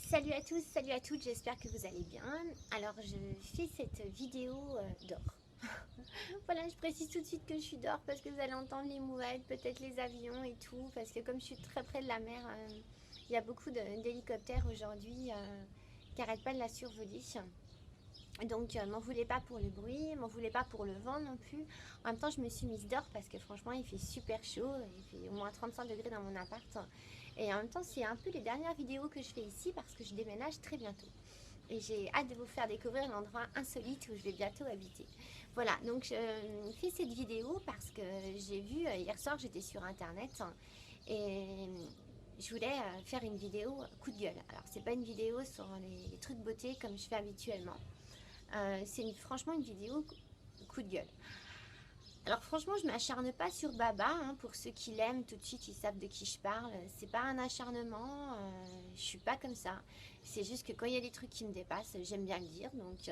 Salut à tous, salut à toutes, j'espère que vous allez bien. Alors je fais cette vidéo d'or. Voilà, je précise tout de suite que je suis dehors parce que vous allez entendre les mouettes, peut-être les avions et tout, parce que comme je suis très près de la mer, il y a beaucoup d'hélicoptères aujourd'hui qui n'arrêtent pas de la survoler. Donc m'en voulez pas pour le bruit, m'en voulez pas pour le vent non plus. En même temps je me suis mise dehors parce que franchement il fait super chaud, il fait au moins 35 degrés dans mon appart. Et en même temps c'est un peu les dernières vidéos que je fais ici parce que je déménage très bientôt. Et j'ai hâte de vous faire découvrir l'endroit insolite où je vais bientôt habiter. Voilà, donc je fais cette vidéo parce que j'ai vu, hier soir j'étais sur internet et je voulais faire une vidéo coup de gueule. Alors c'est pas une vidéo sur les trucs beauté comme je fais habituellement. C'est franchement une vidéo coup de gueule. Alors franchement, je m'acharne pas sur Baba. Pour ceux qui l'aiment, tout de suite, ils savent de qui je parle. C'est pas un acharnement. Je suis pas comme ça. C'est juste que quand il y a des trucs qui me dépassent, j'aime bien le dire. Donc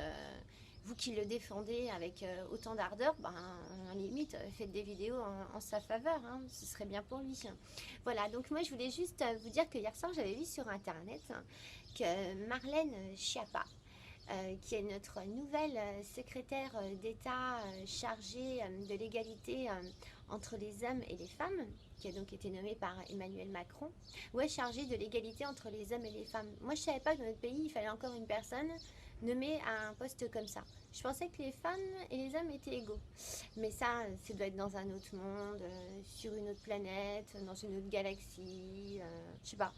vous qui le défendez avec autant d'ardeur, ben à la limite, faites des vidéos en sa faveur. Ce serait bien pour lui. Voilà. Donc moi, je voulais juste vous dire que hier soir, j'avais vu sur internet que Marlène Schiappa, qui est notre nouvelle secrétaire d'État chargée de l'égalité entre les hommes et les femmes, qui a donc été nommée par Emmanuel Macron, ouais, chargée de l'égalité entre les hommes et les femmes. Moi, je ne savais pas que dans notre pays, il fallait encore une personne nommée à un poste comme ça. Je pensais que les femmes et les hommes étaient égaux. Mais ça doit être dans un autre monde, sur une autre planète, dans une autre galaxie, je sais pas.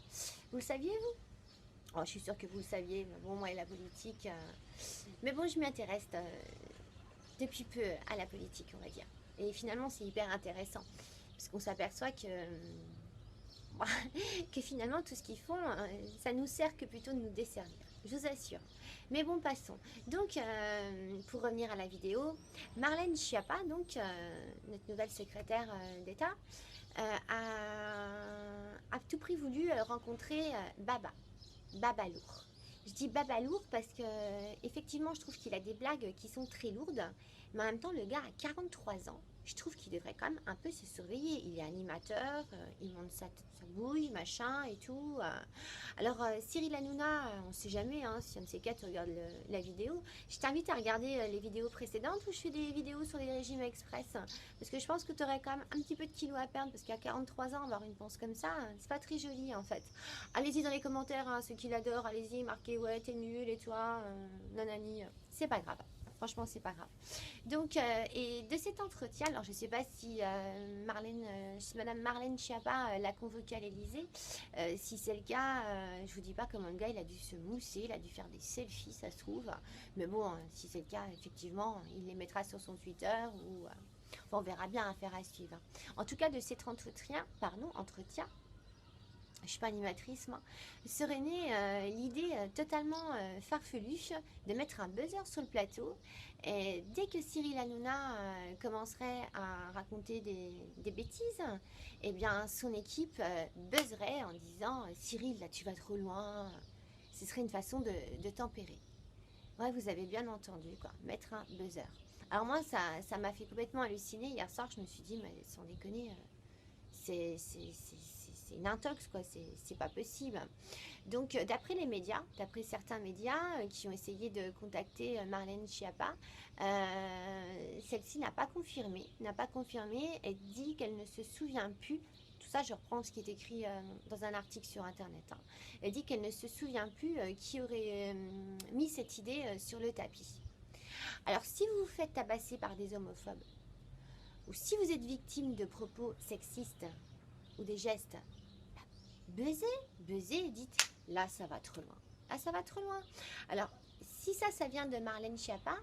Vous le saviez, vous? Oh, je suis sûre que vous le saviez, mais bon, moi et la politique. Mais bon, je m'intéresse depuis peu à la politique, on va dire. Et finalement, c'est hyper intéressant. Parce qu'on s'aperçoit que, que finalement, tout ce qu'ils font, ça nous sert que plutôt de nous desservir. Je vous assure. Mais bon, passons. Donc, pour revenir à la vidéo, Marlène Schiappa, donc, notre nouvelle secrétaire d'État, a tout prix voulu rencontrer Babalour. Je dis Babalour parce que effectivement je trouve qu'il a des blagues qui sont très lourdes, mais en même temps le gars a 43 ans. Je trouve qu'il devrait quand même un peu se surveiller. Il est animateur, il monte sa bouille, machin et tout. Alors Cyril Hanouna, on sait jamais si un de ces quatre regarde la vidéo. Je t'invite à regarder les vidéos précédentes où je fais des vidéos sur les régimes express. Parce que je pense que tu aurais quand même un petit peu de kilos à perdre parce qu'à 43 ans avoir une panse comme ça, c'est pas très joli en fait. Allez-y dans les commentaires, ceux qui l'adorent, allez-y, marquez ouais, t'es nul et toi, nanani, c'est pas grave. Franchement, c'est pas grave. Donc, et de cet entretien, alors je sais pas si si Madame Marlène Schiappa l'a convoqué à l'Elysée. Si c'est le cas, je vous dis pas comment le gars il a dû se mousser, il a dû faire des selfies, ça se trouve. Mais bon, si c'est le cas, effectivement, il les mettra sur son Twitter ou. Enfin, on verra bien, affaire à suivre. En tout cas, de cet entretien, je ne suis pas animatrice moi, serait née l'idée totalement farfelue de mettre un buzzer sur le plateau. Et dès que Cyril Hanouna commencerait à raconter des bêtises, eh bien son équipe buzzerait en disant Cyril, là tu vas trop loin. Ce serait une façon de tempérer. Ouais, vous avez bien entendu, quoi, mettre un buzzer. Alors moi, ça m'a fait complètement halluciner. Hier soir, je me suis dit, mais sans déconner, c'est une intox, quoi, c'est pas possible. Donc, d'après les médias, d'après certains médias qui ont essayé de contacter Marlène Schiappa, celle-ci n'a pas confirmé, elle dit qu'elle ne se souvient plus. Tout ça, je reprends ce qui est écrit dans un article sur Internet. Elle dit qu'elle ne se souvient plus qui aurait mis cette idée sur le tapis. Alors, si vous vous faites tabasser par des homophobes, ou si vous êtes victime de propos sexistes ou des gestes, buzzez et dites là ça va trop loin. Là ça va trop loin. Alors si ça vient de Marlène Schiappa,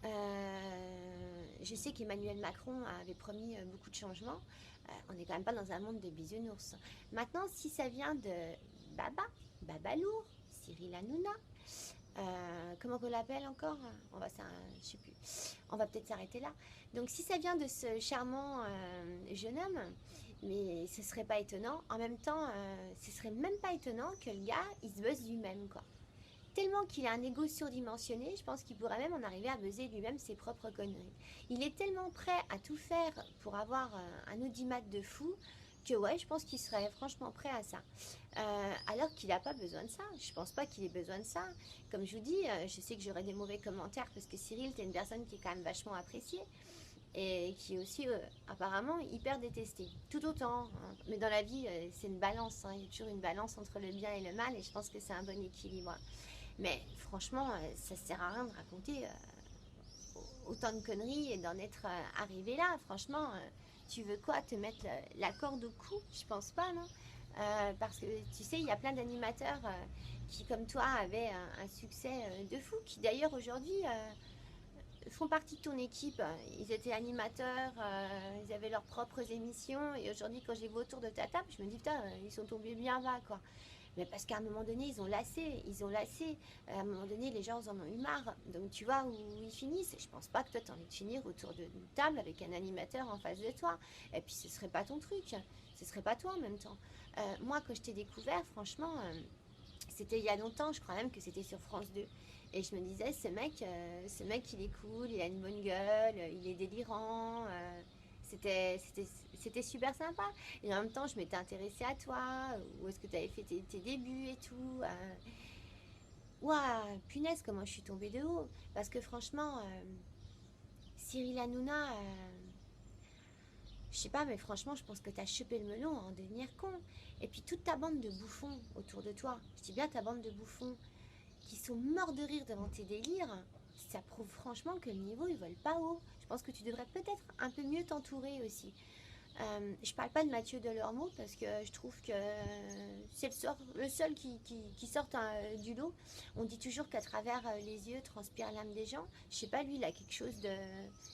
je sais qu'Emmanuel Macron avait promis beaucoup de changements. On n'est quand même pas dans un monde de bisounours. Maintenant, si ça vient de Babalour, Cyril Hanouna, comment on l'appelle encore? Je sais plus. On va peut-être s'arrêter là. Donc si ça vient de ce charmant jeune homme, mais ce serait pas étonnant. En même temps, ce serait même pas étonnant que le gars, il se buzz lui-même, quoi. Tellement qu'il a un ego surdimensionné, je pense qu'il pourrait même en arriver à buzzer lui-même ses propres conneries. Il est tellement prêt à tout faire pour avoir un audimat de fou que ouais, je pense qu'il serait franchement prêt à ça. Alors qu'il n'a pas besoin de ça. Je pense pas qu'il ait besoin de ça. Comme je vous dis, je sais que j'aurai des mauvais commentaires parce que Cyril, t'es une personne qui est quand même vachement appréciée et qui est aussi apparemment hyper détestée. Tout autant, hein. Mais dans la vie, c'est une balance. Hein. Il y a toujours une balance entre le bien et le mal et je pense que c'est un bon équilibre. Mais franchement, ça sert à rien de raconter autant de conneries et d'en être arrivé là. Franchement, tu veux quoi? Te mettre la corde au cou? Je pense pas, non? Parce que tu sais, il y a plein d'animateurs qui, comme toi, avaient un succès de fou, qui d'ailleurs aujourd'hui font partie de ton équipe. Ils étaient animateurs, ils avaient leurs propres émissions, et aujourd'hui, quand je les vois autour de ta table, je me dis, putain, ils sont tombés bien bas, quoi. Mais parce qu'à un moment donné, ils ont lassé, ils ont lassé. À un moment donné, les gens en ont eu marre. Donc tu vois où ils finissent. Je pense pas que toi, tu as envie de finir autour d'une table avec un animateur en face de toi. Et puis ce serait pas ton truc. Ce serait pas toi en même temps. Moi, quand je t'ai découvert, franchement, c'était il y a longtemps. Je crois même que c'était sur France 2. Et je me disais, ce mec, il est cool, il a une bonne gueule, il est délirant. C'était super sympa. Et en même temps, je m'étais intéressée à toi, où est-ce que tu avais fait tes débuts et tout. Ouah, punaise, comment je suis tombée de haut. Parce que franchement, Cyril Hanouna, je sais pas, mais franchement, je pense que tu as chopé le melon à en devenir con. Et puis toute ta bande de bouffons autour de toi, je dis bien ta bande de bouffons, qui sont morts de rire devant tes délires, ça prouve franchement que le niveau, il vole pas haut. Je pense que tu devrais peut-être un peu mieux t'entourer aussi. Je parle pas de Mathieu Delormeau parce que je trouve que c'est le seul qui sort du lot. On dit toujours qu'à travers les yeux transpire l'âme des gens. Je sais pas, lui, il a quelque chose de.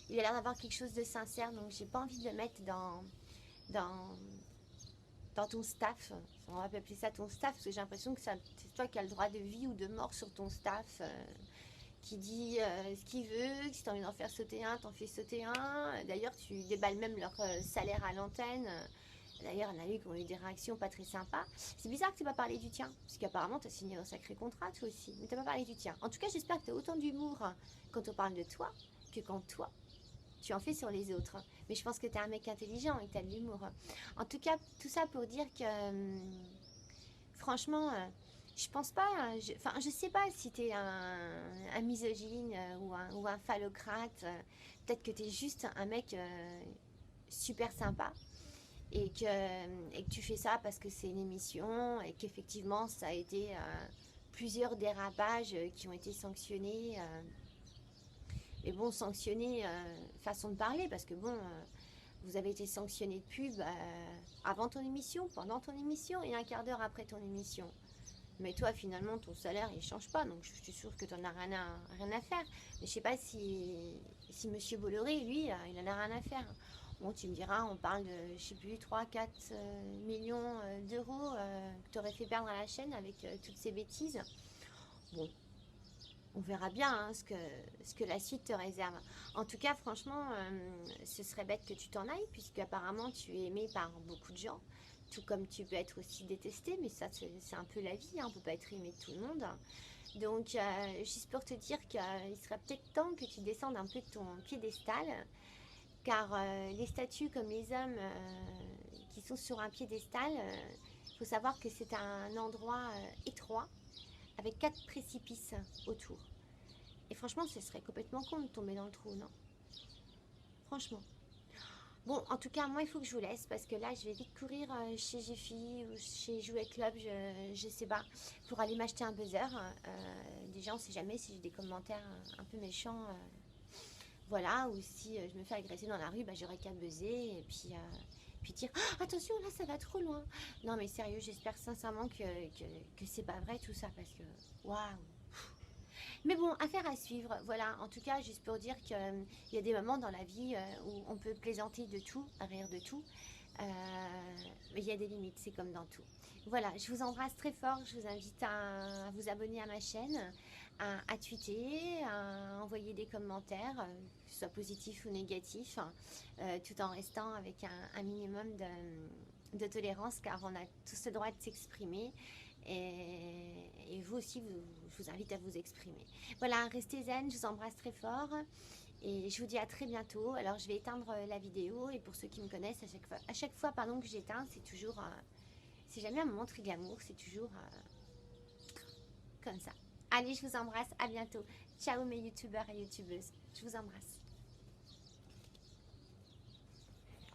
Il a l'air d'avoir quelque chose de sincère, donc j'ai pas envie de le mettre dans, dans ton staff. On va appeler ça ton staff parce que j'ai l'impression que c'est toi qui as le droit de vie ou de mort sur ton staff. Qui dit ce qu'il veut, que si tu as envie d'en faire sauter un, t'en fais sauter un. D'ailleurs, tu déballes même leur salaire à l'antenne. D'ailleurs, il y en a eu qui ont eu des réactions pas très sympas. C'est bizarre que tu n'aies pas parlé du tien, parce qu'apparemment, tu as signé un sacré contrat, toi aussi. Mais tu n'as pas parlé du tien. En tout cas, j'espère que tu as autant d'humour quand on parle de toi que quand toi, tu en fais sur les autres. Mais je pense que tu es un mec intelligent et que tu as de l'humour. En tout cas, tout ça pour dire que, franchement, je pense pas, enfin, je sais pas si t'es un misogyne ou un phallocrate. Peut-être que t'es juste un mec super sympa et que tu fais ça parce que c'est une émission et qu'effectivement ça a été plusieurs dérapages qui ont été sanctionnés. Mais bon, sanctionnés, façon de parler, parce que bon, vous avez été sanctionné de pub avant ton émission, pendant ton émission et un quart d'heure après ton émission. Mais toi, finalement, ton salaire, il change pas. Donc, je suis sûre que tu n'en as rien à faire. Mais je sais pas si Monsieur Bolloré, lui, il en a rien à faire. Bon, tu me diras, on parle de, je sais plus, 3-4 millions d'euros que tu aurais fait perdre à la chaîne avec toutes ces bêtises. Bon, on verra bien hein, ce que la suite te réserve. En tout cas, franchement, ce serait bête que tu t'en ailles, puisque apparemment tu es aimé par beaucoup de gens, tout comme tu peux être aussi détesté, mais ça, c'est un peu la vie, hein, on ne peut pas être aimé de tout le monde. Donc, juste pour te dire qu'il serait peut-être temps que tu descendes un peu de ton piédestal, car les statues comme les hommes qui sont sur un piédestal, il faut savoir que c'est un endroit étroit, avec 4 précipices autour. Et franchement, ce serait complètement con de tomber dans le trou, non? Franchement. Bon, en tout cas, moi, il faut que je vous laisse parce que là, je vais vite courir chez Jiffy ou chez Jouet Club, je sais pas, pour aller m'acheter un buzzer. Déjà, on sait jamais si j'ai des commentaires un peu méchants. Voilà, ou si je me fais agresser dans la rue, bah, j'aurai qu'à buzzer et puis dire ah, attention, là, ça va trop loin. Non, mais sérieux, j'espère sincèrement que c'est pas vrai tout ça parce que waouh! Mais bon, affaire à suivre. Voilà, en tout cas, juste pour dire qu'il y a des moments dans la vie où on peut plaisanter de tout, rire de tout. Euh, mais il y a des limites, c'est comme dans tout. Voilà, je vous embrasse très fort. Je vous invite à vous abonner à ma chaîne, à tweeter, à envoyer des commentaires, que ce soit positifs ou négatifs, tout en restant avec un minimum de tolérance, car on a tous le droit de s'exprimer. Et vous vous aussi, je vous invite à vous exprimer. Voilà, restez zen, je vous embrasse très fort. Et je vous dis à très bientôt. Alors, je vais éteindre la vidéo. Et pour ceux qui me connaissent, à chaque fois pardon, que j'éteins, c'est toujours... c'est jamais un moment très glamour, c'est toujours comme ça. Allez, je vous embrasse. À bientôt. Ciao mes youtubeurs et youtubeuses. Je vous embrasse.